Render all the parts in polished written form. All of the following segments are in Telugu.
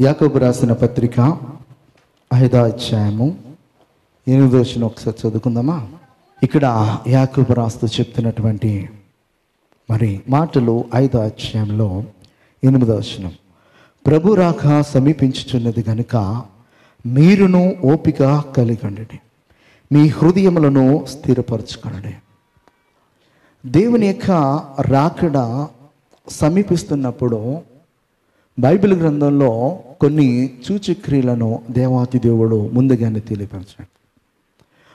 యాకోబు రాసిన పత్రిక 5వ అధ్యాయము 8వ వచనం ఒకసారి చదువుకుందామా. ఇక్కడ యాకోబు రాస్తూ చెప్తున్నటువంటి మరి మాటలు 5వ అధ్యాయంలో 8వ వచనం. ప్రభు రాక సమీపించుచున్నది గనుక మీరును ఓపిక కలిగండి, మీ హృదయములను స్థిరపరచుకొనండి. దేవుని యొక్క రాకడ సమీపిస్తున్నప్పుడు బైబిల్ గ్రంథంలో కొన్ని సూచక్రియలను దేవాతి దేవుడు ముందుగానే తెలియపరచాడు.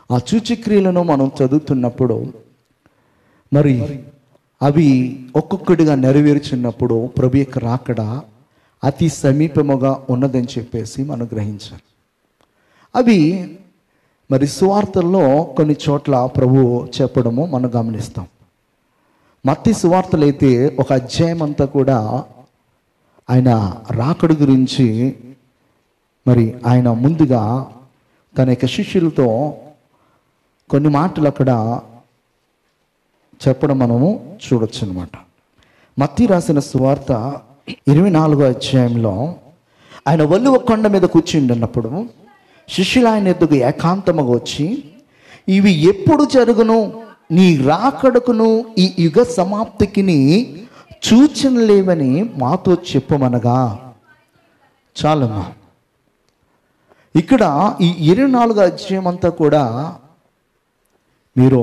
ఆ సూచక్రియలను మనం చదువుతున్నప్పుడు మరి అవి ఒక్కొక్కటిగా నెరవేర్చున్నప్పుడు ప్రభు యొక్క రాకడ అతి సమీపముగా ఉన్నదని చెప్పేసి మనం గ్రహించాలి. అవి మరి సువార్తల్లో కొన్ని చోట్ల ప్రభు చెప్పడము మనం గమనిస్తాం. మత్తయి సువార్తలు అయితే ఒక అధ్యాయం అంతా కూడా ఆయన రాకడ గురించి మరి ఆయన ముందుగా తన యొక్క శిష్యులతో కొన్ని మాటలు అక్కడ చెప్పడం మనము చూడొచ్చు అనమాట. మత్తయి రాసిన సువార్త 24వ అధ్యాయంలో ఆయన ఒలీవ కొండ మీద కూర్చుండినప్పుడు శిష్యులు ఆయన ఎద్దుకు ఏకాంతముగా వచ్చి, ఇవి ఎప్పుడు జరుగును, నీ రాకడకును ఈ యుగ సమాప్తికిని సూచన లేవని మాతో చెప్పమనగా. చాలమ్మా, ఇక్కడ ఈ 24వ అధ్యాయం అంతా కూడా మీరు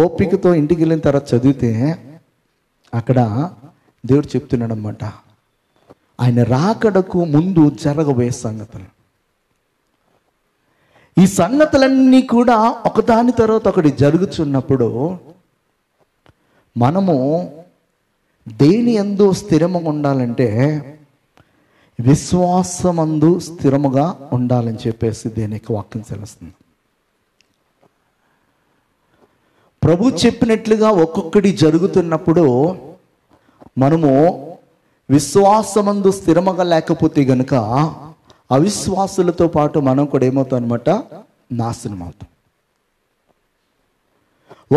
ఓపికతో ఇంటికి వెళ్ళిన తర్వాత చదివితే అక్కడ దేవుడు చెప్తున్నాడు అన్నమాట, ఆయన రాకడకు ముందు జరగబోయే సంగతులు. ఈ సంగతులన్నీ కూడా ఒకదాని తర్వాత ఒకటి జరుగుతున్నప్పుడు మనము దేని యందు స్థిరముగా ఉండాలంటే విశ్వాసమందు స్థిరముగా ఉండాలని చెప్పేసి దేనికి వాక్యం తెలుస్తుంది. ప్రభు చెప్పినట్లుగా ఒక్కొక్కటి జరుగుతున్నప్పుడు మనము విశ్వాసమందు స్థిరముగా లేకపోతే గనుక అవిశ్వాసులతో పాటు మనం కూడా ఏమవుతాం అనమాట, నాశనం అవుతాం.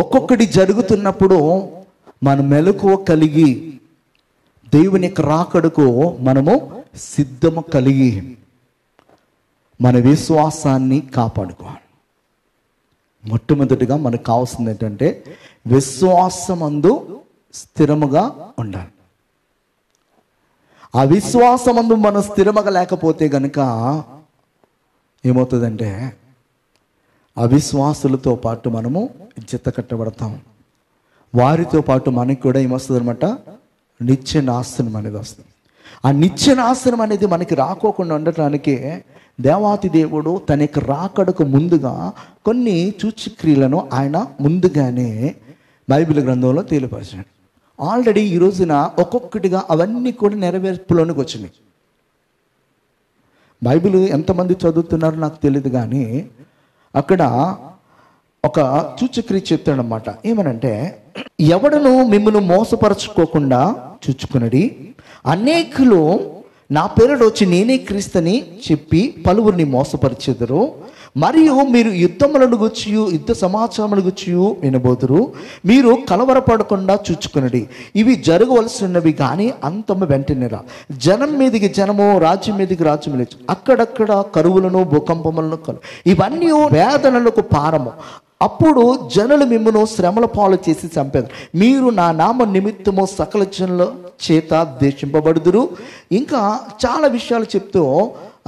ఒక్కొక్కటి జరుగుతున్నప్పుడు మన మెలకువ కలిగి దేవుని యొక్క రాకడకు మనము సిద్ధము కలిగి మన విశ్వాసాన్ని కాపాడుకోవాలి. మొట్టమొదటిగా మనకు కావాల్సింది ఏంటంటే విశ్వాసమందు స్థిరముగా ఉండాలి. ఆ విశ్వాసమందు మనం స్థిరముగా లేకపోతే గనుక ఏమవుతుందంటే అవిశ్వాసులతో పాటు మనము జత కట్టబడతాం. వారితో పాటు మనకి కూడా ఏమొస్తుంది అనమాట, నిత్య నాశనం అనేది వస్తుంది. ఆ నిత్య నాశనం అనేది మనకి రాకోకుండా ఉండటానికి దేవాతి దేవుడు తన యొక్క రాకడకు ముందుగా కొన్ని సూచక్రియలను ఆయన ముందుగానే బైబిల్ గ్రంథంలో తెలియపరిచాడు. ఆల్రెడీ ఈ రోజున ఒక్కొక్కటిగా అవన్నీ కూడా నెరవేర్పులోనికి వచ్చినాయి. బైబిల్ ఎంతమంది చదువుతున్నారో నాకు తెలియదు, కానీ అక్కడ ఒక సూచక్రియ చెప్తాడనమాట. ఏమనంటే, ఎవడను మిమ్మల్ని మోసపరచుకోకుండా చూచుకునడి, అనేకులు నా పేరుడు వచ్చి నేనే క్రీస్తుని చెప్పి పలువురిని మోసపరిచెదరు. మరియు మీరు యుద్ధములను గుచ్చి యుద్ధ సమాచారములు గుచ్చి వినబోతురు. మీరు కలవరపడకుండా చూచుకునడి, ఇవి జరగవలసినవి కానీ అంతము వెంటనే రా. జనం మీదికి జనము, రాజ్యం మీదికి రాజ్యం లేచు. అక్కడక్కడ కరువులను భూకంపములను ఇవన్నీ వేదనలకు పారము. అప్పుడు జనులు మిమ్మల్ని శ్రమల పాలు చేసి చంపేది. మీరు నా నామ నిమిత్తము సకల జనుల చేత ద్వేషింపబడుదురు. ఇంకా చాలా విషయాలు చెప్తూ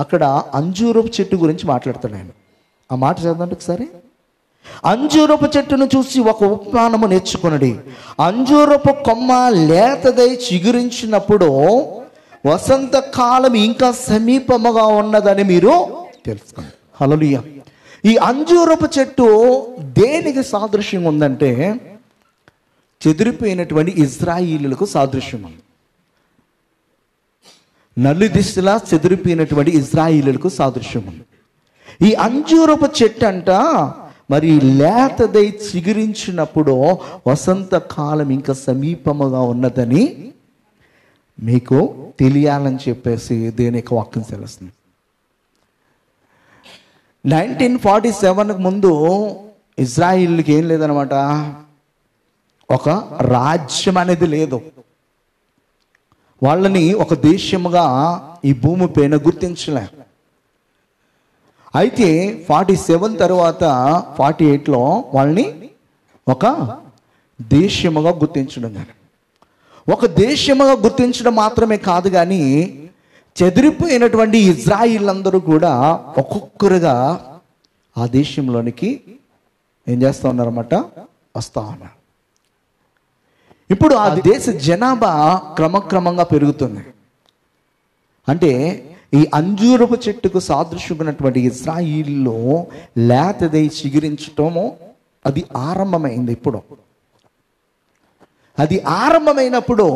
అక్కడ అంజూరపు చెట్టు గురించి మాట్లాడుతాడు ఆయన. ఆ మాట చదవండి ఒకసారి. అంజూరపు చెట్టును చూసి ఒక ఉపమానము నేర్చుకునడి. అంజూరపు కొమ్మ లేతదై చిగురించినప్పుడు వసంతకాలం ఇంకా సమీపముగా ఉన్నదని మీరు తెలుసుకోండి. హల్లెలూయా. ఈ అంజూరపు చెట్టు దేనికి సాదృశ్యంగా ఉందంటే చెదిరిపోయినటువంటి ఇజ్రాయిలీలకు సాదృశ్యం ఉంది. నలు దిశలా చెదిరిపోయినటువంటి ఇజ్రాయిలీలకు సాదృశ్యం ఉంది. ఈ అంజూరపు చెట్టు అంట మరి లేతదై చిగురించినప్పుడు వసంతకాలం ఇంకా సమీపముగా ఉన్నదని మీకు తెలియాలని చెప్పేసి దేని యొక్క వాక్యం తెలుస్తుంది. 1947కు ముందు ఇజ్రాయిల్కి ఏం లేదనమాట, ఒక రాజ్యం అనేది లేదు. వాళ్ళని ఒక దేశముగా ఈ భూమి పైన గుర్తించలే. అయితే 47 తర్వాత 48లో వాళ్ళని ఒక దేశముగా గుర్తించడం కానీ, ఒక దేశముగా గుర్తించడం మాత్రమే కాదు కానీ చెదిరిపోయినటువంటి ఇజ్రాయిల్ అందరూ కూడా ఒక్కొక్కరుగా ఆ దేశంలోనికి ఏం చేస్తూ ఉన్నారన్నమాట, వస్తూ ఉన్నారు. ఇప్పుడు ఆ దేశ జనాభా క్రమక్రమంగా పెరుగుతుంది. అంటే ఈ అంజూరపు చెట్టుకు సాదృశ్యమైనటువంటి ఇజ్రాయిల్లో లేతదై చిగురించటము అది ఆరంభమైంది. ఇప్పుడు అది ఆరంభమైనప్పుడు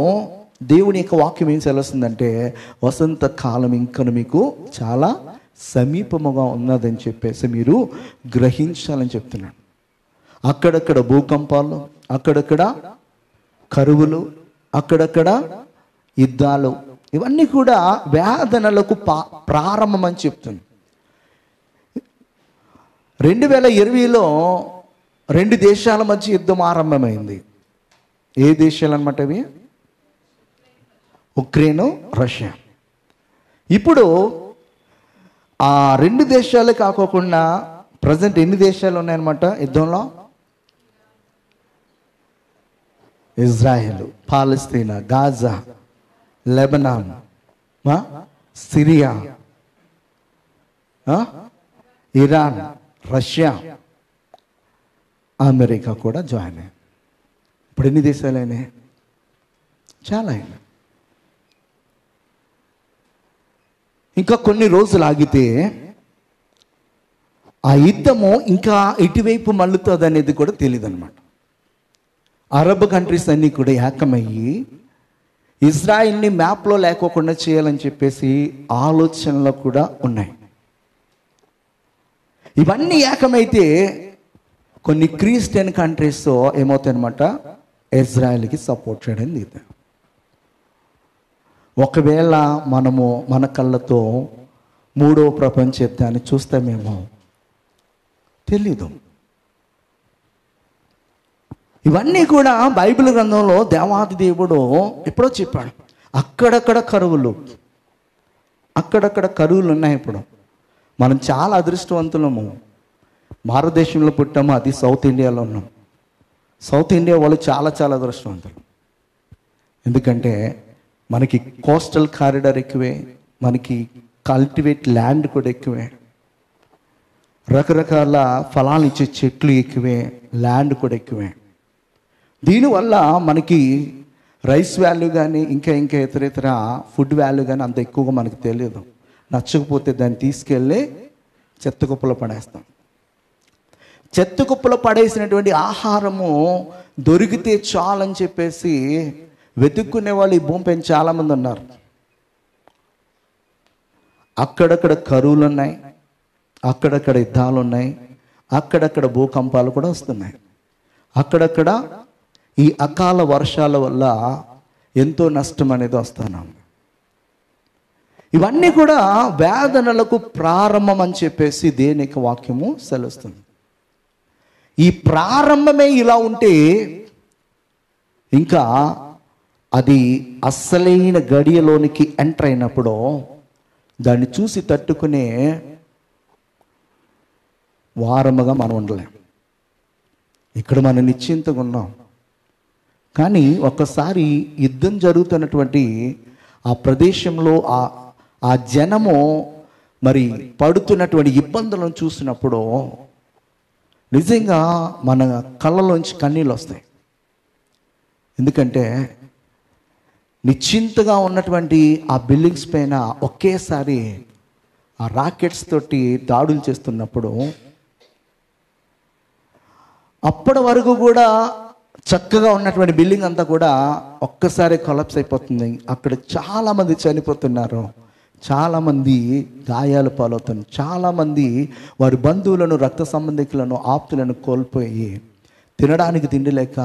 దేవుని యొక్క వాక్యం ఏం సెలవుస్తుందంటే వసంత కాలం ఇంకను మీకు చాలా సమీపముగా ఉన్నదని చెప్పేసి మీరు గ్రహించాలని చెప్తున్నాను. అక్కడక్కడ భూకంపాలు, అక్కడక్కడ కరువులు, అక్కడక్కడ యుద్ధాలు, ఇవన్నీ కూడా వేదనలకు ప్రారంభం అని చెప్తుంది. 2020లో 2 దేశాల మధ్య యుద్ధం ఆరంభమైంది. ఏ దేశాలు అన్నమాట అవి? Ukraine, Russia. ఇప్పుడు ఆ 2 దేశాలే కాకోకుండా ప్రజెంట్ ఎన్ని దేశాలు ఉన్నాయన్నమాట యుద్ధంలో? ఇజ్రాయెల్, పాలస్తీనా, Gaza, Lebanon, Syria, Iran, Russia, America కూడా జాయిన్ అయ్యాయి. ఇప్పుడు ఎన్ని దేశాలైనాయి? చాలా అయినాయి. ఇంకా కొన్ని రోజులు ఆగితే ఆ యుద్ధము ఇంకా ఇటువైపు మళ్ళుతుంది అనేది కూడా తెలియదు అనమాట. అరబ్ కంట్రీస్ అన్నీ కూడా ఏకమయ్యి ఇజ్రాయిల్ని మ్యాప్లో లేకోకుండా చేయాలని చెప్పేసి ఆలోచనలు కూడా ఉన్నాయి. ఇవన్నీ ఏకమైతే కొన్ని క్రిస్టియన్ కంట్రీస్ ఏమవుతాయి అనమాట, ఇజ్రాయిల్కి సపోర్ట్ చేయడం లేదు. ఒకవేళ మనము మన కళ్ళతో 3వ ప్రపంచ యుద్ధాన్ని చూస్తామేమో తెలీదు. ఇవన్నీ కూడా బైబిల్ గ్రంథంలో దేవాది దేవుడు ఎప్పుడో చెప్పాడు. అక్కడక్కడ కరువులు ఉన్నాయి. ఇప్పుడు మనం చాలా అదృష్టవంతులము. భారతదేశంలో పుట్టాము, అది సౌత్ ఇండియాలో ఉన్నాం. సౌత్ ఇండియా వాళ్ళు చాలా చాలా అదృష్టవంతులు. ఎందుకంటే మనకి కోస్టల్ కారిడార్ ఎక్కువే, మనకి కల్టివేట్ ల్యాండ్ కూడా ఎక్కువే, రకరకాల ఫలాలు ఇచ్చే చెట్లు ఎక్కువే, ల్యాండ్ కూడా ఎక్కువే. దీనివల్ల మనకి రైస్ వాల్యూ కానీ ఇంకా ఇతర ఫుడ్ వాల్యూ కానీ అంత ఎక్కువగా మనకు తెలియదు. నచ్చకపోతే దాన్ని తీసుకెళ్ళి చెత్త కుప్పలో పడేస్తాం. చెత్త కుప్పలో పడేసినటువంటి ఆహారము దొరికితే చాలని చెప్పేసి వెతుక్కునే వాళ్ళు ఈ భూమిపైన చాలామంది ఉన్నారు. అక్కడక్కడ కరువులు ఉన్నాయి, అక్కడక్కడ యుద్ధాలు ఉన్నాయి, అక్కడక్కడ భూకంపాలు కూడా వస్తున్నాయి. అక్కడక్కడ ఈ అకాల వర్షాల వల్ల ఎంతో నష్టం అనేది వస్తున్నాం. ఇవన్నీ కూడా వేదనలకు ప్రారంభం అని చెప్పేసి దేనికి వాక్యము సెలవుస్తుంది. ఈ ప్రారంభమే ఇలా ఉంటే ఇంకా అది అస్సలైన గడియలోనికి ఎంటర్ అయినప్పుడు దాన్ని చూసి తట్టుకునే వారముగా మనం ఉండలేం. ఇక్కడ మనం నిశ్చింతగా ఉన్నాం. కానీ ఒక్కసారి యుద్ధం జరుగుతున్నటువంటి ఆ ప్రదేశంలో ఆ జనము మరి పడుతున్నటువంటి ఇబ్బందులను చూసినప్పుడు నిజంగా మన కళ్ళలోంచి కన్నీళ్ళు వస్తాయి. ఎందుకంటే నిశ్చింతగా ఉన్నటువంటి ఆ బిల్డింగ్స్ పైన ఒకేసారి ఆ రాకెట్స్ తోటి దాడులు చేస్తున్నప్పుడు అప్పటి వరకు కూడా చక్కగా ఉన్నటువంటి బిల్డింగ్ అంతా కూడా ఒక్కసారి కొలాప్స్ అయిపోతుంది. అక్కడ చాలామంది చనిపోతున్నారు, చాలామంది గాయాలు పాలవుతున్నారు, చాలామంది వారి బంధువులను, రక్త సంబంధికులను, ఆప్తులను కోల్పోయి తినడానికి తిండి లేక,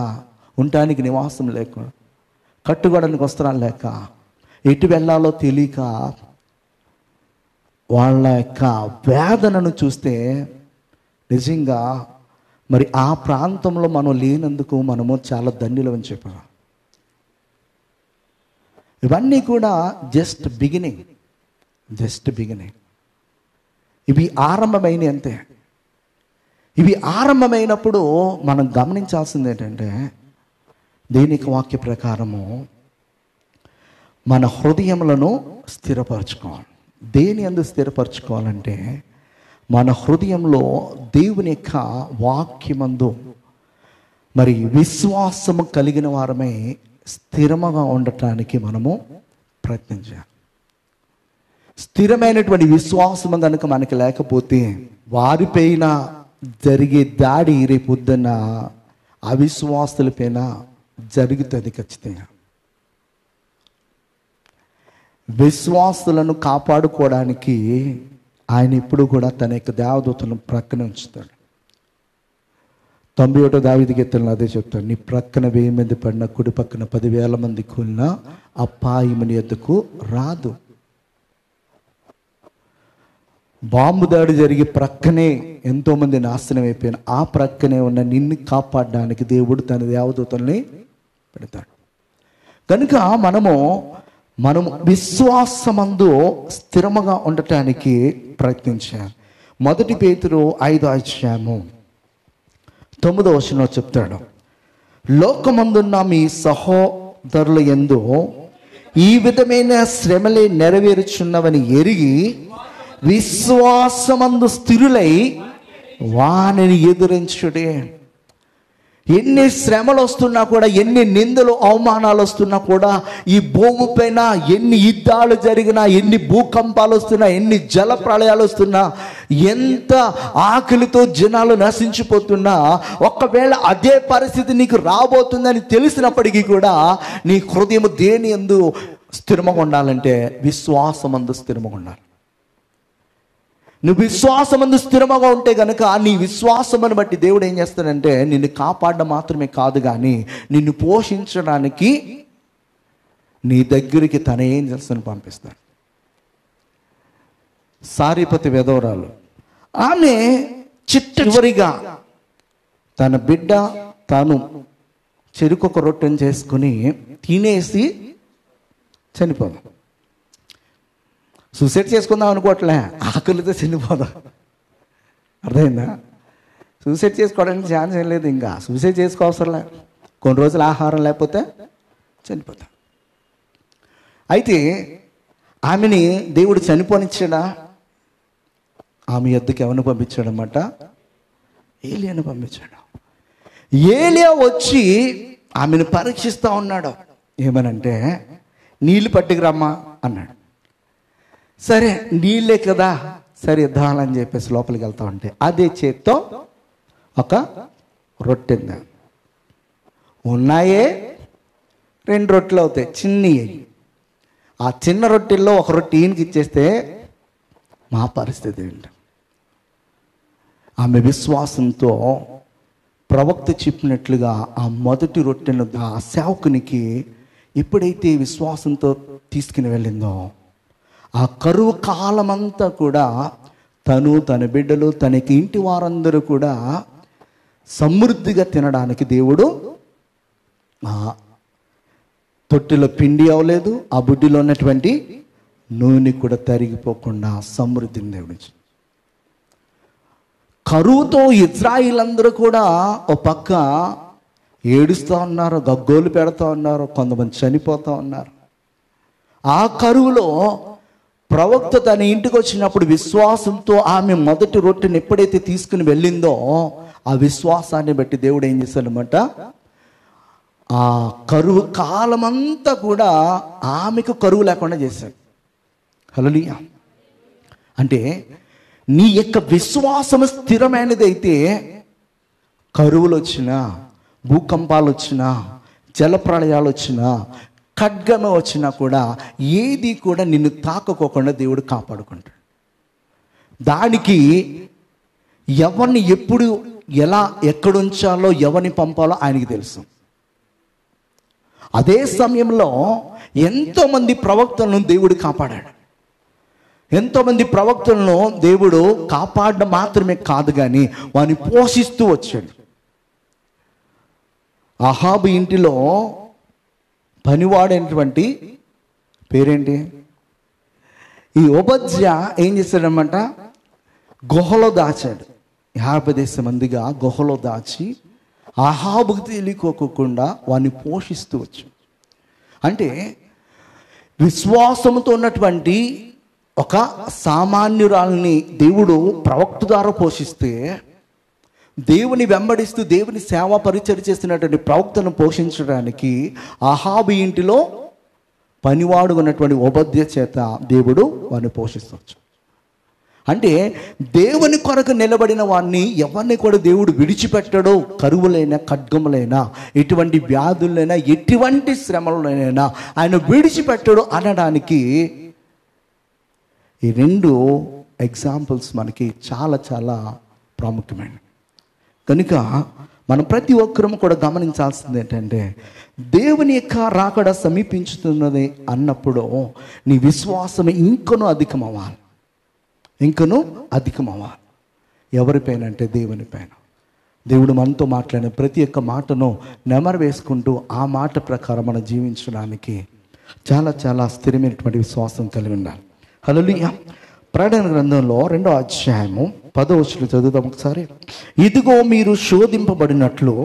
ఉండటానికి నివాసం లేక, కట్టుకోవడానికి వస్త్రాలు లేక, ఎటు వెళ్ళాలో తెలియక వాళ్ళ యొక్క వేదనను చూస్తే నిజంగా మరి ఆ ప్రాంతంలో మనం లేనందుకు మనము చాలా ధన్యులమని చెప్పారు. ఇవన్నీ కూడా జస్ట్ బిగినింగ్. Just beginning. ఇవి ఆరంభమైన అంతే. ఇవి ఆరంభమైనప్పుడు మనం గమనించాల్సింది ఏంటంటే, దైనిక వాక్య ప్రకారము మన హృదయములను స్థిరపరచుకోవాలి. దేని యందు స్థిరపరచుకోవాలంటే, మన హృదయంలో దేవుని యొక్క వాక్యమందు మరి విశ్వాసము కలిగిన వారమై స్థిరముగా ఉండటానికి మనము ప్రయత్నించాలి. స్థిరమైనటువంటి విశ్వాసము కనుక మనకి లేకపోతే, వారిపైన జరిగే దాడి రేపొద్దున అవిశ్వాసులపైన జరుగుతుంది ఖచ్చితంగా. విశ్వాసులను కాపాడుకోవడానికి ఆయన ఎప్పుడు కూడా తన యొక్క దేవదూతలను ప్రక్కన ఉంచుతాడు. 91వ దావీదు కీర్తనలో అదే చెప్తాడు, నీ ప్రక్కన 1000 మంది పడినా, కుడి పక్కన 10,000 మంది కూలినా అపాయము నీ యొద్దకు రాదు. బాంబు దాడి జరిగి ప్రక్కనే ఎంతోమంది నాశనం అయిపోయిన ఆ ప్రక్కనే ఉన్న నిన్ను కాపాడడానికి దేవుడు తన దేవదూతల్ని పెడతాడు. కనుక మనము విశ్వాసమందు స్థిరముగా ఉండటానికి ప్రయత్నించాలి. 1 పేతురు 5:9 చెప్తాడు, లోకమందున్న మీ సహోదరుల యందు ఈ విధమైన శ్రమలే నెరవేరుచున్నవని ఎరిగి విశ్వాసమందు స్థిరులై వానిని ఎదురించుడే. ఎన్ని శ్రమలు వస్తున్నా కూడా, ఎన్ని నిందలు అవమానాలు వస్తున్నా కూడా, ఈ భూమి పైన ఎన్ని యుద్ధాలు జరిగినా, ఎన్ని భూకంపాలు వస్తున్నా, ఎన్ని జల ప్రళయాలు వస్తున్నా, ఎంత ఆకలితో జనాలు నశించిపోతున్నా, ఒకవేళ అదే పరిస్థితి నీకు రాబోతుందని తెలిసినప్పటికీ కూడా నీ హృదయం దేని యందు స్థిరముగా ఉండాలంటే విశ్వాసమందు స్థిరముగా ఉండాలి. నువ్వు విశ్వాసమందు స్థిరముగా ఉంటే గనుక నీ విశ్వాసమును బట్టి దేవుడు ఏం చేస్తాడంటే నిన్ను కాపాడడం మాత్రమే కాదు, కానీ నిన్ను పోషించడానికి నీ దగ్గరికి తన ఏం చేస్తాను పంపిస్తాడు. సారీపతి విధవరాలు, ఆమె చివరిగా తన బిడ్డ తాను చెరుకొక రొట్టెను చేసుకుని తినేసి చనిపోదు. సూసైడ్ చేసుకుందాం అనుకోవట్లే, ఆకలితో చనిపోదాం. అర్థమైందా? సూసైడ్ చేసుకోవడానికి ఛాన్స్ ఏం లేదు. ఇంకా సూసైడ్ చేసుకోవసరంలే, కొన్ని రోజులు ఆహారం లేకపోతే చనిపోతాం. అయితే ఆమెని దేవుడు చనిపోనిచ్చాడా? ఆమె యొద్దకు ఎవరిని పంపించాడన్నమాట? ఏలియాను పంపించాడు. ఏలియా వచ్చి ఆమెను పరీక్షిస్తూ ఉన్నాడు. ఏమనంటే, నీళ్ళు పట్టుకురమ్మా అన్నాడు. సరే నీళ్ళే కదా, సరే ఇద్దామని చెప్పేసి లోపలికి వెళ్తా ఉంటే అదే చేత్తో ఒక రొట్టె ఉన్నాయే 2 రొట్టెలు అవుతాయి చిన్నవి. ఆ చిన్న రొట్టెల్లో ఒక రొట్టె ఈయనకి ఇచ్చేస్తే మా పరిస్థితి ఏంటి? ఆమె విశ్వాసంతో ప్రవక్త చెప్పినట్లుగా ఆ మొదటి రొట్టెను ఆ సేవకునికి ఎప్పుడైతే విశ్వాసంతో తీసుకుని వెళ్ళిందో, ఆ కరువు కాలమంతా కూడా తను, తన బిడ్డలు, తనకి ఇంటి వారందరూ కూడా సమృద్ధిగా తినడానికి దేవుడు ఆ తొట్టిలో పిండి అవ్వలేదు, ఆ బుడ్డిలో ఉన్నటువంటి నూనె కూడా తరిగిపోకుండా సమృద్ధిని దేవుడు. కరువుతో ఇజ్రాయిలందరూ కూడా ఒక పక్క ఏడుస్తూ ఉన్నారు, గగ్గోలు పెడతా ఉన్నారు, కొంతమంది చనిపోతూ ఉన్నారు. ఆ కరువులో ప్రవక్త తన ఇంటికి వచ్చినప్పుడు విశ్వాసంతో ఆమె మొదటి రొట్టెని ఎప్పుడైతే తీసుకుని వెళ్ళిందో, ఆ విశ్వాసాన్ని బట్టి దేవుడు ఏం చేశాడనమాట, ఆ కరువు కాలమంతా కూడా ఆమెకు కరువు లేకుండా చేశాడు. హల్లెలూయా. అంటే నీ యొక్క విశ్వాసము స్థిరమైనదైతే కరువులు వచ్చినా, భూకంపాలు వచ్చినా, జలప్రళయాలు వచ్చినా, ఖడ్గము వచ్చినా కూడా ఏది కూడా నిన్ను తాకకోకుండా దేవుడు కాపాడుకుంటాడు. దానికి ఎవరిని ఎప్పుడు ఎలా ఎక్కడుంచాలో ఎవరిని పంపాలో ఆయనకి తెలుసు. అదే సమయంలో ఎంతోమంది ప్రవక్తలను దేవుడు కాపాడాడు. ఎంతోమంది ప్రవక్తలను దేవుడు కాపాడడం మాత్రమే కాదు, కానీ వారిని పోషిస్తూ వచ్చాడు. అహాబు ఇంటిలో పనివాడైనటువంటి పేరేంటి? ఈ ఓబద్య ఏం చేశాడనమాట, గుహలో దాచాడు. 50 మందిగా గుహలో దాచి అహాబుకు తెలియకోకుండా వాడిని పోషిస్తూ వచ్చు. అంటే విశ్వాసంతో ఉన్నటువంటి ఒక సామాన్యురాల్ని దేవుడు ప్రవక్త ద్వారా పోషిస్తే, దేవుని వెంబడిస్తూ దేవుని సేవా పరిచయం చేస్తున్నటువంటి ప్రవక్తను పోషించడానికి అహాబు ఇంటిలో పనివాడు ఉన్నటువంటి ఓబద్య చేత దేవుడు వాడిని పోషిస్తవచ్చు. అంటే దేవుని కొరకు నిలబడిన వాడిని ఎవరిని కూడా దేవుడు విడిచిపెట్టడో. కరువులైనా, ఖడ్గములైనా, ఎటువంటి వ్యాధులైనా, ఎటువంటి శ్రమలైనా ఆయన విడిచిపెట్టడు అనడానికి ఈ 2 ఎగ్జాంపుల్స్ మనకి చాలా చాలా ప్రాముఖ్యమైనవి. కనుక మనం ప్రతి ఒక్కరూ కూడా గమనించాల్సింది ఏంటంటే, దేవుని యొక్క రాకడ సమీపించుతున్నది అన్నప్పుడు నీ విశ్వాసం ఇంకనూ అధికమవ్వాలి. ఎవరిపైన అంటే దేవుని పైన. దేవుడు మనతో మాట్లాడిన ప్రతి ఒక్క మాటను నెమరు వేసుకుంటూ ఆ మాట ప్రకారం మనం జీవించడానికి చాలా చాలా స్థిరమైనటువంటి విశ్వాసం కలిగి ఉండాలి. హల్లెలూయా. ప్రకటన గ్రంథంలో 2వ అధ్యాయము 10వ వచనం చదువుదాం ఒకసారి. ఇదిగో మీరు శోధింపబడినట్లు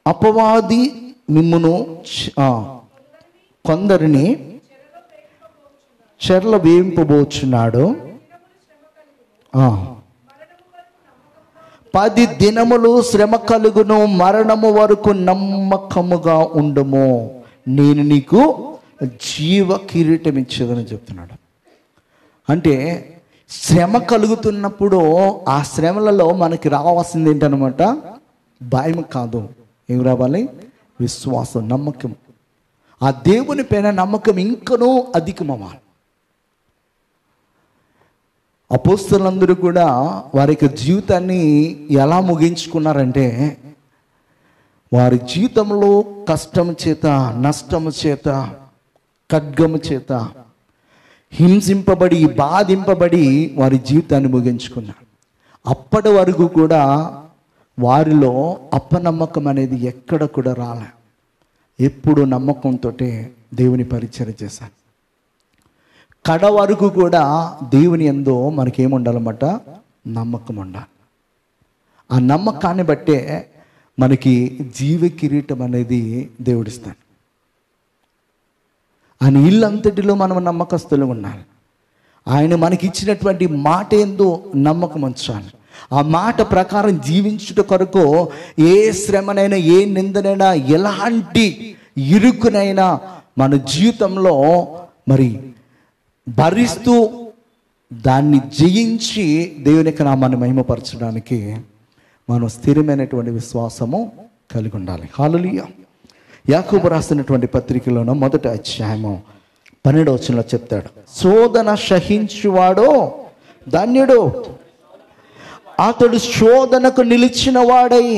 అపవాది మిమ్మును కొందరిని చెరల వేయింపబోచున్నాడు. 10 దినములు శ్రమ కలుగును, మరణము వరకు నమ్మకముగా ఉండుము, నేను నీకు జీవ కిరీటం ఇచ్చేదని చెప్తున్నాడు. అంటే శ్రమ కలుగుతున్నప్పుడు ఆ శ్రమలలో మనకి రావాల్సింది ఏంటనమాట, భయం కాదు. ఏం రావాలి? విశ్వాసం, నమ్మకం. ఆ దేవుని పైన నమ్మకం ఇంకనూ అధికమవ్వాలి. అపోస్తలులందరూ కూడా వారి యొక్క జీవితాన్ని ఎలా ముగించుకున్నారంటే, వారి జీవితంలో కష్టము చేత, నష్టము చేత, ఖడ్గము చేత హింసింపబడి, బాధింపబడి వారి జీవితాన్ని ముగించుకున్నారు. అప్పటి వరకు కూడా వారిలో అపనమ్మకం అనేది ఎక్కడ కూడా రాలే. ఎప్పుడు నమ్మకంతో దేవుని పరిచయం చేశారు. కడ వరకు కూడా దేవుని యందు మనకేముండాలన్నమాట, నమ్మకం ఉండాలి. ఆ నమ్మకాన్ని బట్టే మనకి జీవ కిరీటం అనేది దేవుడిస్తాడు. ఆయన ఇల్లంతటిలో మనం నమ్మకస్తులు ఉండాలి. ఆయన మనకి ఇచ్చినటువంటి మాట యందు నమ్మకం ఉంచాలి. ఆ మాట ప్రకారం జీవించుట కొరకు ఏ శ్రమనైనా, ఏ నిందనైనా, ఎలాంటి ఇరుకునైనా మన జీవితంలో మరి భరిస్తూ దాన్ని జయించి దేవుని యొక్క నామాన్ని మహిమపరచడానికి మనం స్థిరమైనటువంటి విశ్వాసము కలిగి ఉండాలి. హల్లెలూయా. యాకోబు రాసినటువంటి పత్రికలోనూ 1వ అధ్యాయము 12వ వచనంలో చెప్తాడు, శోధన సహించువాడో ధన్యుడు, అతడు శోధనకు నిలిచిన వాడై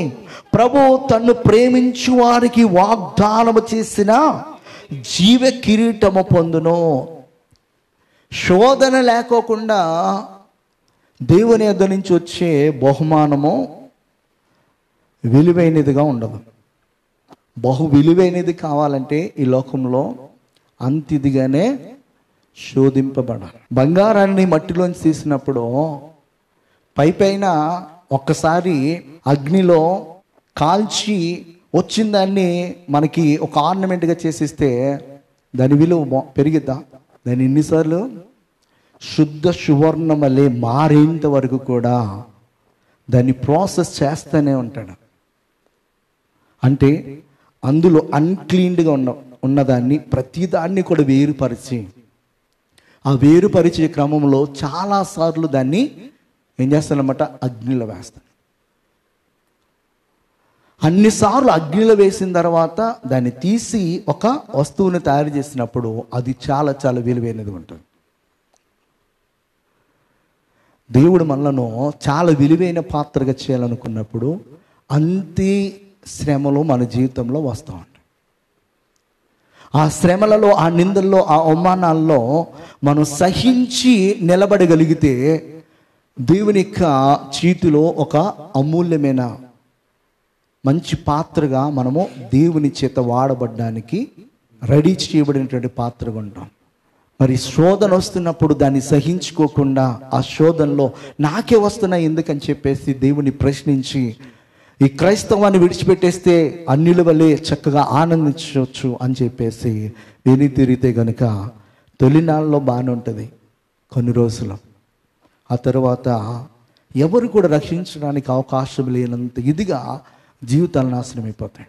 ప్రభు తన్ను ప్రేమించు వారికి వాగ్దానము చేసిన జీవ కిరీటము పొందును. శోధన లేకోకుండా దేవుని యొద్ద నుంచి వచ్చే బహుమానము విలువైనదిగా ఉండదు. బహు విలువైనది కావాలంటే ఈ లోకంలో అంతిదిగానే శోధింపబడాలి. బంగారాన్ని మట్టిలోంచి తీసినప్పుడు పైన ఒక్కసారి అగ్నిలో కాల్చి వచ్చిన దాన్ని మనకి ఒక ఆర్నమెంట్గా చేసిస్తే దాని విలువ పెరిగిద్దా? దాన్ని ఎన్నిసార్లు శుద్ధ సువర్ణమలే మారేంత వరకు కూడా దాన్ని ప్రాసెస్ చేస్తూనే ఉంటాడు. అంటే అందులో అన్క్లీన్డ్గా ఉన్నదాన్ని ప్రతిదాన్ని కూడా వేరుపరిచి, ఆ వేరుపరిచే క్రమంలో చాలాసార్లు దాన్ని ఏం చేస్తానమాట, అగ్నిలో వేస్తాను. అన్నిసార్లు అగ్నిలో వేసిన తర్వాత దాన్ని తీసి ఒక వస్తువుని తయారు చేసినప్పుడు అది చాలా చాలా విలువైనది ఉంటుంది. దేవుడు మనలను చాలా విలువైన పాత్రగా చేయాలనుకున్నప్పుడు అంతే శ్రమలు మన జీవితంలో వస్తూ ఉంటాయి. ఆ శ్రమలలో, ఆ నిందల్లో, ఆ అవమానాల్లో మనం సహించి నిలబడగలిగితే దేవుని యొక్క చేతిలో ఒక అమూల్యమైన మంచి పాత్రగా మనము దేవుని చేత వాడబడ్డానికి రెడీ చేయబడినటువంటి పాత్రగా ఉంటాం. మరి శోధన వస్తున్నప్పుడు దాన్ని సహించుకోకుండా ఆ శోధనలో నాకే వస్తున్నాయి ఎందుకని చెప్పేసి దేవుని ప్రశ్నించి ఈ క్రైస్తవాన్ని విడిచిపెట్టేస్తే అన్యుల వల్లే చక్కగా ఆనందించవచ్చు అని చెప్పేసి విని తిరిగితే కనుక తొలినాళ్ళలో బాగానే ఉంటుంది కొన్ని రోజులు. ఆ తర్వాత ఎవరు కూడా రక్షించడానికి అవకాశం లేనంత ఇదిగా జీవితాలు నాశనం అయిపోతాయి.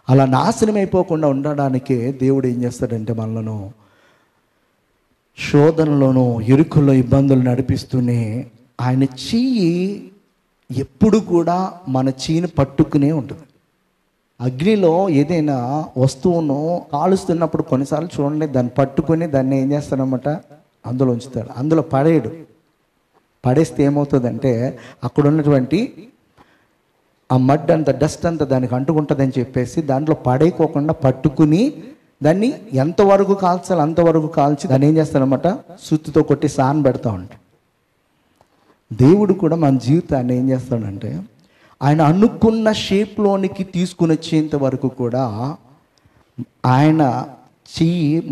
అలా నాశనం అయిపోకుండా ఉండడానికే దేవుడు ఏం చేస్తాడంటే మనలను శోధనలోనూ ఇరుకుల్లో ఇబ్బందులు నడిపిస్తూనే ఆయన చెయ్యి ఎప్పుడు కూడా మన చెయ్యిని పట్టుకునే ఉంటుంది. అగ్నిలో ఏదైనా వస్తువును కాలుస్తున్నప్పుడు కొన్నిసార్లు చూడండి, దాన్ని పట్టుకుని దాన్ని ఏం చేస్తాడనమాట, అందులో ఉంచుతాడు. అందులో పడేస్తే ఏమవుతుందంటే అక్కడ ఉన్నటువంటి ఆ మడ్ అంతా డస్ట్ అంతా దానికి అంటుకుంటుందని చెప్పేసి దాంట్లో పడేయకోకుండా పట్టుకుని దాన్ని ఎంతవరకు కాల్చాలి అంతవరకు కాల్చి దాన్ని ఏం చేస్తాడనమాట, సుత్తితో కొట్టి సాన్ పెడతా ఉంటాడు. దేవుడు కూడా మన జీవితాన్ని ఏం చేస్తాడంటే ఆయన అనుకున్న షేప్లోనికి తీసుకుని వచ్చేంత వరకు కూడా ఆయన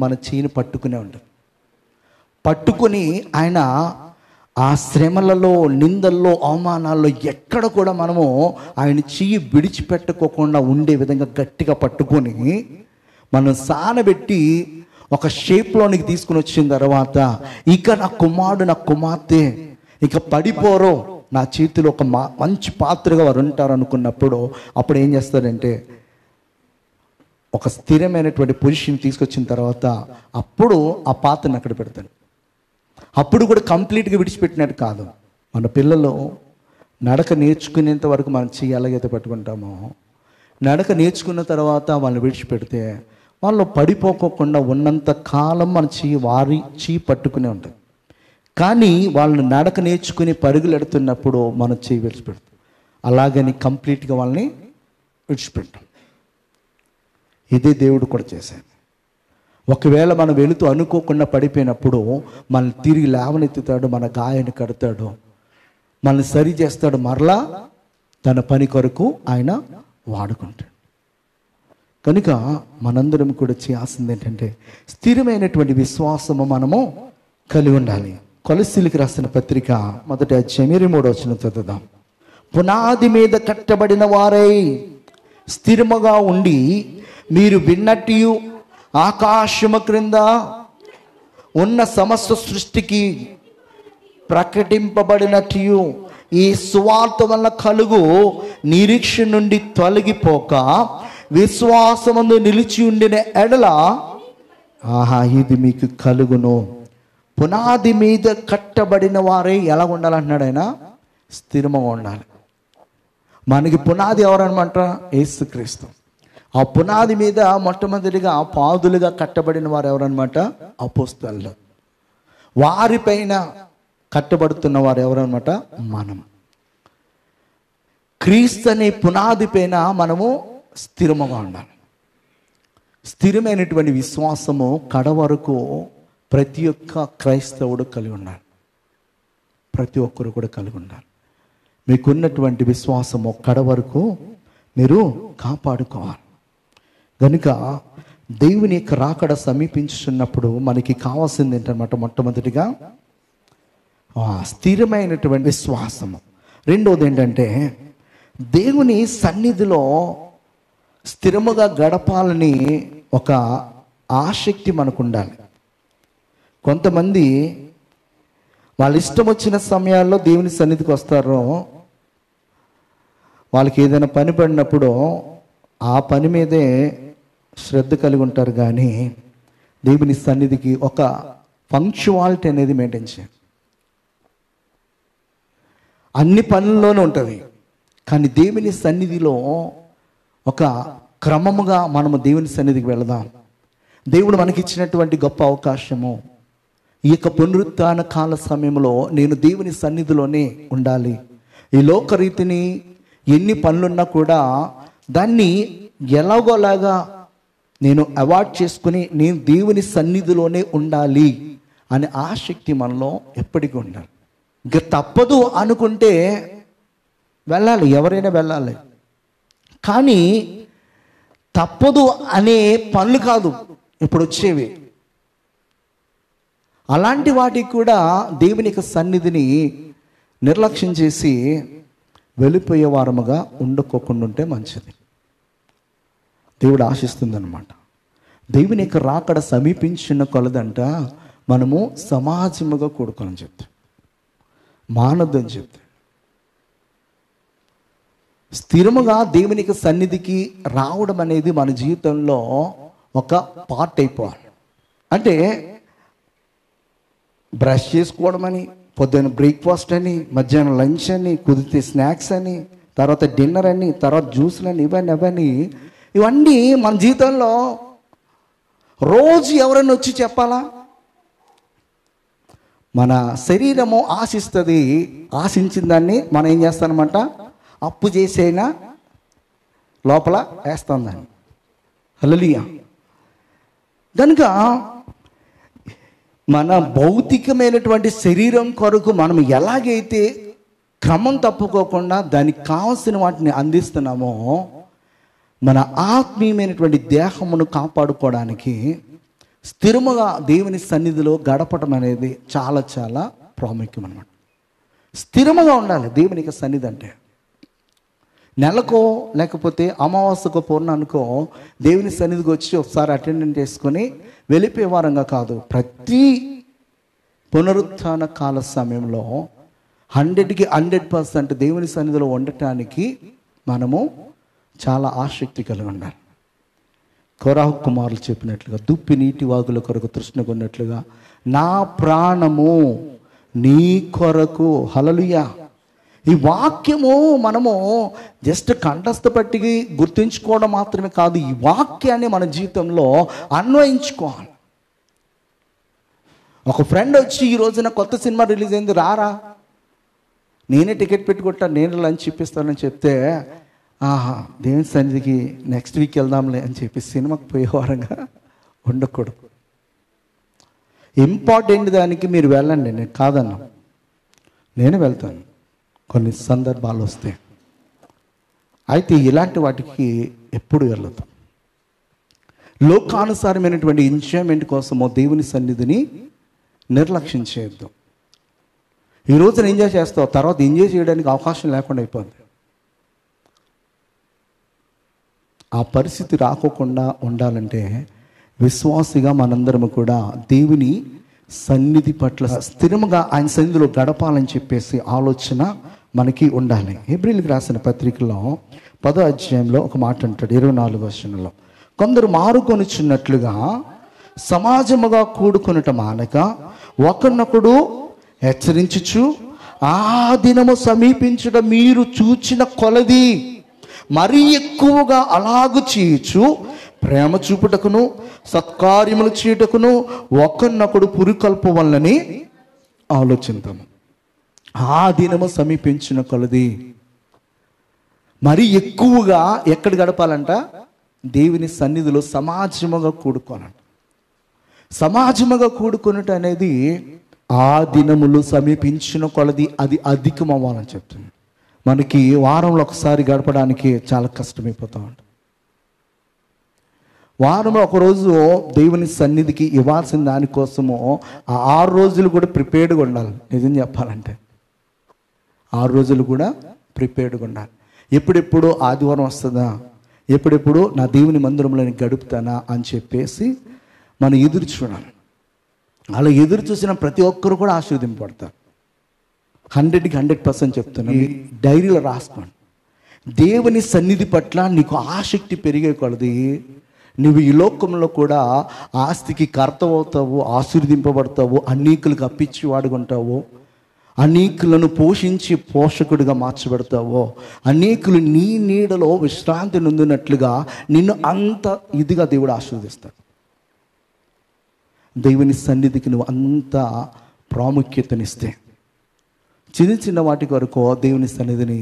మన చెయ్యిని పట్టుకునే ఉంటుంది. పట్టుకుని ఆయన ఆ శ్రమలలో, నిందల్లో, అవమానాల్లో ఎక్కడ కూడా మనము ఆయన చెయ్యి విడిచిపెట్టుకోకుండా ఉండే విధంగా గట్టిగా పట్టుకొని మనం సానబెట్టి ఒక షేప్లోనికి తీసుకుని వచ్చిన తర్వాత ఇక నా కుమారుడు నా కుమార్తె ఇక పడిపోరో, నా చేతిలో ఒక మంచి పాత్రగా వారు ఉంటారు అనుకున్నప్పుడు అప్పుడు ఏం చేస్తారంటే ఒక స్థిరమైనటువంటి పొజిషన్ తీసుకొచ్చిన తర్వాత అప్పుడు ఆ పాత్రను అక్కడ పెడతాడు. అప్పుడు కూడా కంప్లీట్గా విడిచిపెట్టినట్టు కాదు. మన పిల్లలు నడక నేర్చుకునేంత వరకు మనం చెయ్యి ఎలాగైతే పట్టుకుంటామో, నడక నేర్చుకున్న తర్వాత వాళ్ళని విడిచిపెడితే వాళ్ళు పడిపోకోకుండా ఉన్నంత కాలం మన చెయ్యి పట్టుకునే ఉంటుంది. కానీ వాళ్ళు నడక నేర్చుకుని పరుగులు ఎడుతున్నప్పుడు మన చెయ్యి విడిచిపెడతాం. అలాగని కంప్లీట్గా వాళ్ళని విడిచిపెట్టాం. ఇదే దేవుడు కూడా చేశాడు. ఒకవేళ మనం వెళుతూ అనుకోకుండా పడిపోయినప్పుడు మనల్ని తిరిగి లేవనెత్తుతాడు, మన గాయాన్ని కడతాడు, మనల్ని సరి చేస్తాడు, మరలా తన పని కొరకు ఆయన వాడుకుంటాడు. కనుక మనందరం కూడా చేయాల్సింది ఏంటంటే స్థిరమైనటువంటి విశ్వాసము మనము కలిగి ఉండాలి. కొలస్సీలకు రాసిన పత్రిక 1వ అధ్యాయం 23వ వచనం చదువుదాం. పునాది మీద కట్టబడిన వారై స్థిరముగా ఉండి మీరు విన్నట్టు ఆకాశము క్రింద ఉన్న సమస్త సృష్టికి ప్రకటింపబడినట్టు ఈ సువార్త వల్ల కలుగు నిరీక్షణ నుండి తొలగిపోక విశ్వాసమందు నిలిచి ఉండిన ఎడల ఇది మీకు కలుగును. పునాది మీద కట్టబడిన వారే ఎలా ఉండాలంటున్నాడు ఆయన? స్థిరముగా ఉండాలి. మనకి పునాది ఎవరనమాట? యేసుక్రీస్తు. ఆ పునాది మీద మొట్టమొదటిగా పాదులుగా కట్టబడిన వారు ఎవరనమాట? అపోస్తలులు. వారిపైన కట్టబడుతున్న వారు ఎవరనమాట? మనం. క్రీస్తు అనే పునాది పైన మనము స్థిరముగా ఉండాలి. స్థిరమైనటువంటి విశ్వాసము కడ వరకు ప్రతి ఒక్క క్రైస్తవుడు కలిగి ఉండాలి. ప్రతి ఒక్కరు కూడా కలిగి ఉండాలి. మీకున్నటువంటి విశ్వాసము కడ వరకు మీరు కాపాడుకోవాలి. కనుక దేవుని యొక్క రాకడ సమీపించుతున్నప్పుడు మనకి కావాల్సింది ఏంటన్నమాట? మొట్టమొదటిగా స్థిరమైనటువంటి విశ్వాసము. రెండోది ఏంటంటే దేవుని సన్నిధిలో స్థిరముగా గడపాలని ఒక ఆసక్తి మనకు ఉండాలి. కొంతమంది వాళ్ళ ఇష్టం వచ్చిన సమయాల్లో దేవుని సన్నిధికి వస్తారో, వాళ్ళకి ఏదైనా పని పడినప్పుడు ఆ పని మీదే శ్రద్ధ కలిగి ఉంటారు. కానీ దేవుని సన్నిధికి ఒక పంక్చువాలిటీ అనేది మెయింటైన్ చేయాలి. అన్ని పనుల్లోనూ ఉంటుంది, కానీ దేవుని సన్నిధిలో ఒక క్రమముగా మనము దేవుని సన్నిధికి వెళదాం. దేవుడు మనకి ఇచ్చినటువంటి గొప్ప అవకాశము ఈ యొక్క పునరుత్థాన కాల సమయంలో నేను దేవుని సన్నిధిలోనే ఉండాలి. ఈ లోకరీతిని ఎన్ని పనులున్నా కూడా దాన్ని ఎలాగోలాగా నేను అవాయిడ్ చేసుకుని నేను దేవుని సన్నిధిలోనే ఉండాలి అనే ఆసక్తి మనలో ఎప్పటికీ ఉండాలి. ఇక తప్పదు అనుకుంటే వెళ్ళాలి, ఎవరైనా వెళ్ళాలి. కానీ తప్పదు అనే పనులు కాదు ఇప్పుడు వచ్చేవి. అలాంటి వాటికి కూడా దేవుని యొక్క సన్నిధిని నిర్లక్ష్యం చేసి వెళ్ళిపోయే వారముగా ఉండకోకుండా ఉంటే మంచిది. దేవుడు ఆశిస్తుందన్నమాట. దేవుని యొక్క రాకడ సమీపించిన కొలదంట మనము సమాజముగా కూడుకోని చెప్తాం, మానద్దని చెప్తాం. స్థిరముగా దేవుని యొక్క సన్నిధికి రావడం అనేది మన జీవితంలో ఒక పార్ట్ అయిపోవాలి. అంటే బ్రష్ చేసుకోవడం అని, పొద్దున్న బ్రేక్ఫాస్ట్ అని, మధ్యాహ్నం లంచ్ అని, కుదిరితే స్నాక్స్ అని, తర్వాత డిన్నర్ అని, తర్వాత జ్యూస్లని, ఇవన్నీ మన జీవితంలో రోజు ఎవరైనా వచ్చి చెప్పాలా? మన శరీరము ఆశిస్తుంది. ఆశించిన దాన్ని మనం ఏం చేస్తానమాట? అప్పు చేసైనా లోపల వేస్తాం దాన్ని. హల్లెలూయా. కనుక మన భౌతికమైనటువంటి శరీరం కొరకు మనం ఎలాగైతే క్రమం తప్పుకోకుండా దానికి కావలసిన వాటిని అందిస్తున్నామో, మన ఆత్మీయమైనటువంటి దేహమును కాపాడుకోవడానికి స్థిరముగా దేవుని సన్నిధిలో గడపడం అనేది చాలా చాలా ప్రాముఖ్యం అన్నమాట. స్థిరముగా ఉండాలి దేవునికి సన్నిధి అంటే. నెలకో లేకపోతే అమావాస్యకో పూర్ణానికో దేవుని సన్నిధికి వచ్చి ఒకసారి అటెండెన్స్ చేసుకొని వెళ్ళిపోయే వారంగా కాదు. ప్రతి పునరుత్థాన కాల సమయంలో 100కి 100% దేవుని సన్నిధిలో ఉండటానికి మనము చాలా ఆసక్తి కలిగి ఉండాలి. కోరాహు కుమారులు చెప్పినట్లుగా దుప్పి నీటి వాగుల కొరకు తృష్ణగా ఉన్నట్లుగా నా ప్రాణము నీ కొరకు. హల్లెలూయా. ఈ వాక్యము మనము జస్ట్ కంఠస్థ పట్టికి గుర్తుంచుకోవడం మాత్రమే కాదు, ఈ వాక్యాన్ని మన జీవితంలో అన్వయించుకోవాలి. ఒక ఫ్రెండ్ వచ్చి ఈ రోజున కొత్త సినిమా రిలీజ్ అయింది, రారా, నేనే టికెట్ పెట్టుకుంటాను, నేను లంచ్ ఇప్పిస్తానని చెప్తే, ఆహా దేవుని సన్నిధికి నెక్స్ట్ వీక్ వెళ్దాంలే అని చెప్పి సినిమాకి పోయేవారంగా ఉండకూడదు. ఇంపార్టెంట్ దానికి మీరు వెళ్ళండి, నేను కాదన్నా, నేను వెళ్తాను కొన్ని సందర్భాలు వస్తాయి. అయితే ఇలాంటి వాటికి ఎప్పుడు వెళ్ళదు. లోకానుసారమైనటువంటి ఎంజాయ్మెంట్ కోసమో దేవుని సన్నిధిని నిర్లక్ష్యం చేయొద్దు. ఈ రోజున ఎంజాయ్ చేస్తావు, తర్వాత ఎంజాయ్ చేయడానికి అవకాశం లేకుండా అయిపోద్ది. ఆ పరిస్థితి రాకోకుండా ఉండాలంటే విశ్వాసిగా మనందరము కూడా దేవుని సన్నిధి పట్ల స్థిరముగా ఆయన సన్నిధిలో గడపాలని చెప్పేసి ఆలోచన మనకి ఉండాలి. హెబ్రీయులకు రాసిన పత్రికలో 10వ అధ్యాయంలో ఒక మాట అంటాడు, 24వ వచనంలో, కొందరు మారుకొనుచున్నట్లుగా సమాజముగా కూడుకొనుట మానక ఒకరినొకడు హెచ్చరించుచు ఆ దినము సమీపించడం మీరు చూచిన కొలది మరీ ఎక్కువగా అలాగు చేయొచ్చు ప్రేమ చూపుటకును సత్కార్యములు చేయుటకును ఒకరినొకడు పురికొల్ప వల్లని ఆలోచిద్దాము. ఆ దినము సమీపించిన కొలది మరీ ఎక్కువగా ఎక్కడ గడపాలంట? దేవుని సన్నిధిలో సమాజముగా కూడుకోవాలంట. సమాజముగా కూడుకొనుట అనేది ఆ దినములు సమీపించిన కొలది అది అధికం అవ్వాలని చెప్తుంది. మనకి వారంలో ఒకసారి గడపడానికి చాలా కష్టమైపోతూ ఉంటుంది. వారంలో ఒకరోజు దేవుని సన్నిధికి ఇవ్వాల్సిన దానికోసము ఆ 6 రోజులు కూడా ప్రిపేర్డ్గా ఉండాలి. నిజం చెప్పాలంటే 6 రోజులు కూడా ప్రిపేర్డ్గా ఉండాలి. ఎప్పుడెప్పుడు ఆదివారం వస్తుందా, ఎప్పుడెప్పుడు నా దేవుని మందిరంలో నేను గడుపుతానా అని చెప్పేసి మనం ఎదురు చూడాలి. అలా ఎదురు చూసిన ప్రతి ఒక్కరు కూడా ఆశీర్వదింపబడతారు. 100కి 100% చెప్తున్నా, మీ డైరీలో రాసుకోండి. దేవుని సన్నిధి పట్ల నీకు ఆసక్తి పెరిగే కొలది నువ్వు ఈ లోకంలో కూడా ఆస్తికి కర్త అవుతావు, ఆశీర్వదింపబడతావు, అనేకులకు అప్పించి వాడుకుంటావు, అనేకులను పోషించి పోషకుడిగా మార్చబడతావో, అనేకులు నీ నీడలో విశ్రాంతి నొందినట్లుగా నిన్ను అంత ఇదిగా దేవుడు ఆశీర్వదిస్తాడు. దేవుని సన్నిధికి నువ్వు అంత ప్రాముఖ్యతనిస్తే, చిన్న చిన్న వాటి వరకు దేవుని సన్నిధిని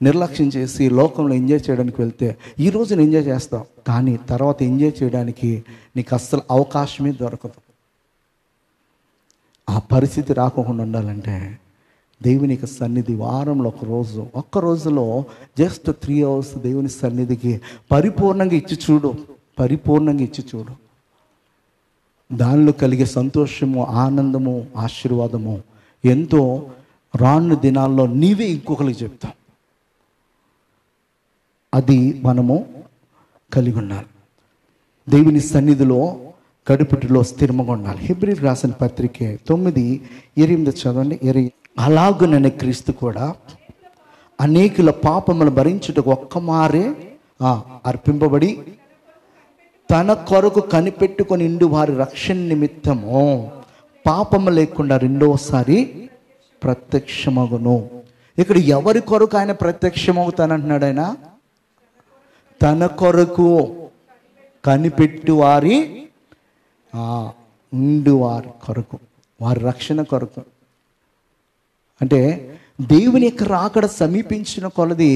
నిర్లక్ష్యం చేసి లోకంలో ఎంజాయ్ చేయడానికి వెళ్తే ఈ రోజున ఎంజాయ్ చేస్తావు, కానీ తర్వాత ఎంజాయ్ చేయడానికి నీకు అస్సలు అవకాశమే దొరకదు. ఆ పరిస్థితి రాకుండా ఉండాలంటే దేవుని యొక్క సన్నిధి వారంలో ఒక్క రోజులో జస్ట్ 3 hours దేవుని సన్నిధికి పరిపూర్ణంగా ఇచ్చి చూడు. దానిలో కలిగే సంతోషము, ఆనందము, ఆశీర్వాదము ఎంతో రాను దినాల్లో నీవే ఇంకొకరికి చెప్తాం. అది మనము కలిగి ఉండాలి. దేవుని సన్నిధిలో కడుపుటిలో స్థిరంగా ఉండాలి. హెబ్రీయులకు రాసిన పత్రిక 9:8 చదవండి. అలాగుననే క్రీస్తు కూడా అనేకుల పాపములు భరించుటకు ఒక్కమారే అర్పింపబడి తన కొరకు కనిపెట్టుకొని ఇండు వారి రక్షణ నిమిత్తము పాపము లేకుండా రెండోసారి ప్రత్యక్షమగును. ఇక్కడ ఎవరి కొరకు ఆయన ప్రత్యక్షమవుతానంటున్నాడు? ఆయన తన కొరకు కనిపెట్టు వారి ఇండు వారి కొరకు, వారి రక్షణ కొరకు. అంటే దేవుని యొక్క రాకడ సమీపించిన కొలది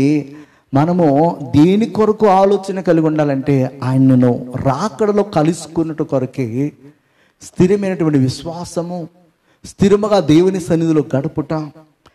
మనము దేని కొరకు ఆలోచన కలిగి ఉండాలంటే ఆయనను రాకడలో కలుసుకున్నట్టు కొరకే స్థిరమైనటువంటి విశ్వాసము, స్థిరముగా దేవుని సన్నిధిలో గడుపుట,